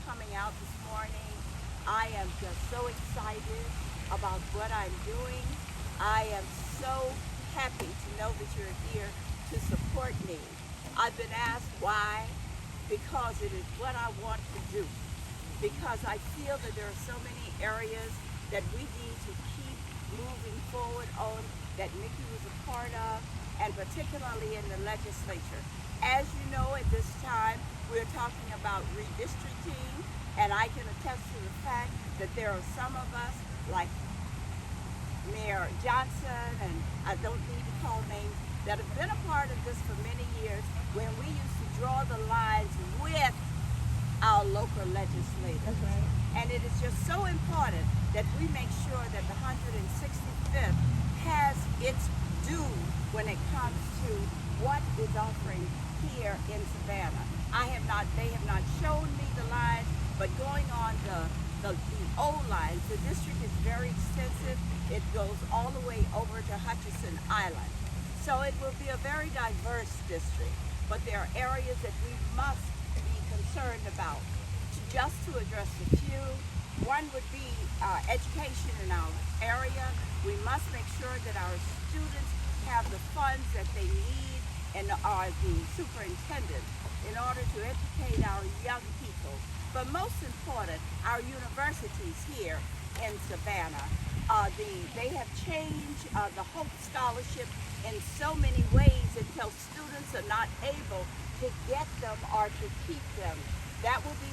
coming out this morning. I am just so excited about what I'm doing. I am so happy to know that you're here to support me. I've been asked why, because it is what I want to do. Because I feel that there are so many areas that we need to keep moving forward on that Mickey was a part of, and particularly in the legislature. As you know, at this time, we're talking about redistricting, and I can attest to the fact that there are some of us, like Mayor Johnson, and I don't need to call names, that have been a part of this for many years, when we used to draw the lines with our local legislators. Right. And it is just so important that we make sure that the 165th has its due when it comes to what is offering here in Savannah. They have not shown me the lines, but going on the old lines, the district is very extensive. It goes all the way over to Hutchinson Island. So it will be a very diverse district, but there are areas that we must be concerned about. Just to address a few, one would be education in our area. We must make sure that our students have the funds that they need and are the superintendent in order to educate our young people. But most important, our universities here in Savannah. They have changed the Hope Scholarship in so many ways until students are not able to get them or to keep them. That will be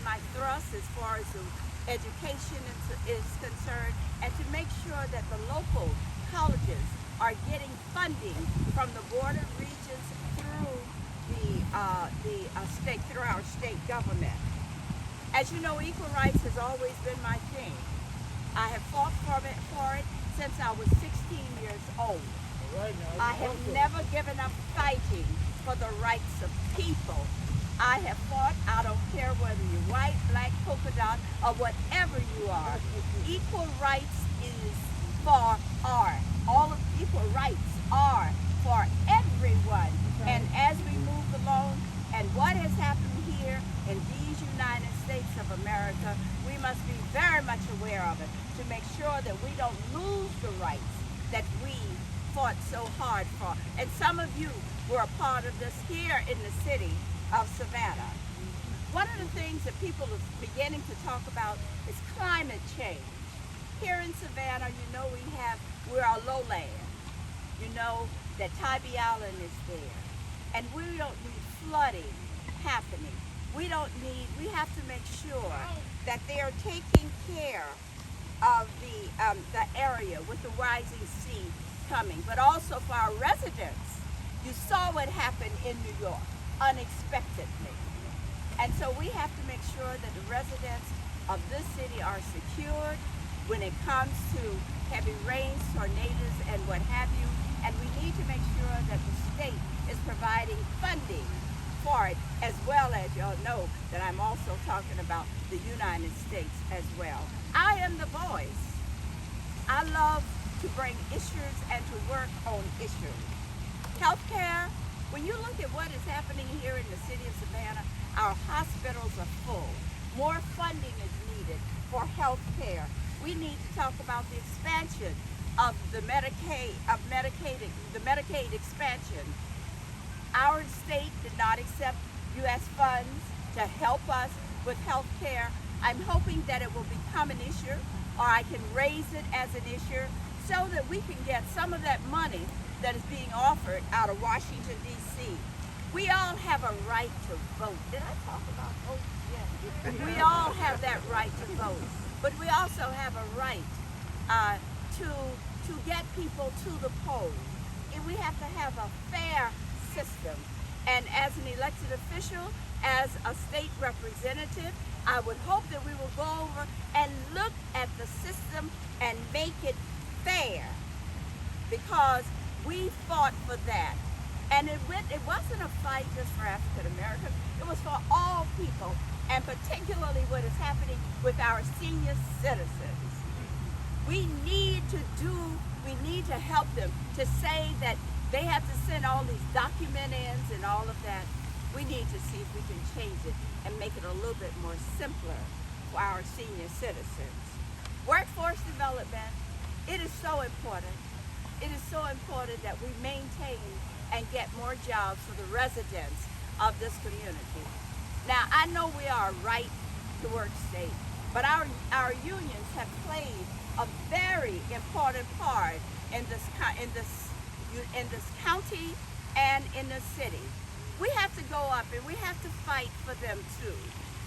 my thrust as far as the education is concerned, and to make sure that the local colleges are getting funding from the border regions through through our state government. As you know, equal rights has always been my thing. I have fought for it since I was 16 years old. I have never given up fighting for the rights of people. I have fought, I don't care whether you're white, black, polka dot, or whatever you are. Equal rights is for all of equal rights are for everyone. And as we move along, and what has happened here in these United States of America, we must be very much aware of it to make sure that we don't lose the rights that we fought so hard for. And some of you were a part of this here in the city of Savannah. One of the things that people are beginning to talk about is climate change. Here in Savannah, you know we're a lowland. You know that Tybee Island is there. And we don't need flooding happening. We have to make sure that they are taking care of the area with the rising sea coming, but also for our residents. You saw what happened in New York unexpectedly. And so we have to make sure that the residents of this city are secured when it comes to heavy rains, tornadoes, and what have you. And we need to make sure that the state is providing funding for it, as well as y'all know that I'm also talking about the United States as well. I am the voice. I love to bring issues and to work on issues. Healthcare, when you look at what is happening here in the city of Savannah, our hospitals are full. More funding is needed for health care. We need to talk about the expansion of the Medicaid expansion. Our state did not accept U.S. funds to help us with health care. I'm hoping that it will become an issue, or I can raise it as an issue, so that we can get some of that money that is being offered out of Washington, D.C. We all have a right to vote. Did I talk about vote? Yes. We all have that right to vote. But we also have a right to get people to the polls. And we have to have a fair system. And as an elected official, as a state representative, I would hope that we will go over and look at the system and make it fair, because we fought for that. And it wasn't a fight just for African Americans, it was for all people, and particularly what is happening with our senior citizens. We need to help them, to say that they have to send all these document ins and all of that. We need to see if we can change it and make it a little bit more simpler for our senior citizens. Workforce development, it is so important. It is so important that we maintain and get more jobs for the residents of this community. Now, I know we are a right-to-work state, but our unions have played a very important part in this county and in the city. We have to go up and we have to fight for them too.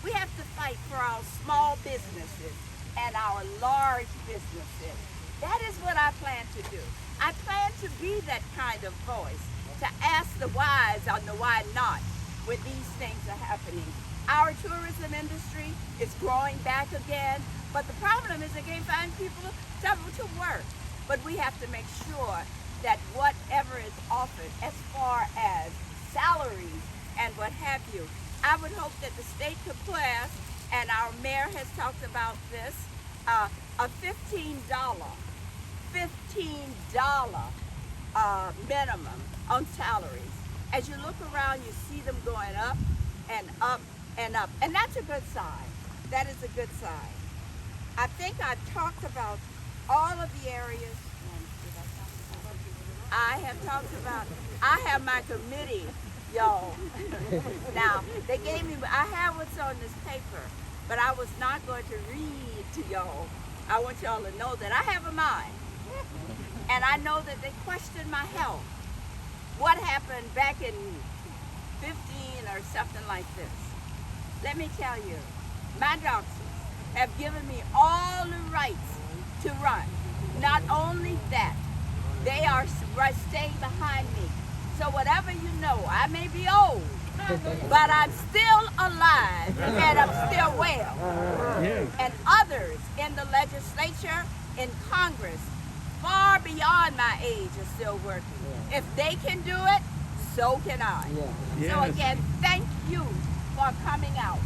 We have to fight for our small businesses and our large businesses. That is what I plan to do. I plan to be that kind of voice, to ask the whys on the why not when these things are happening. Our tourism industry is growing back again, but the problem is they can't find people to work. But we have to make sure that whatever is offered as far as salaries and what have you, I would hope that the state could pass, and our mayor has talked about this, a $15 minimum on salaries. As you look around, you see them going up and up and up, and that's a good sign. That is a good sign. I think I've talked about all of the areas. I have my committee, y'all. Now, they gave me, I have what's on this paper, but I was not going to read to y'all. I want y'all to know that I have a mind. And I know that they questioned my health. What happened back in 15 or something like this? Let me tell you, my doctors have given me all the rights to run. Not only that, they are staying behind me. So whatever you know, I may be old, but I'm still alive and I'm still well. And others in the legislature, in Congress, far beyond my age are still working. If they can do it, so can I. So again, thank you for coming out.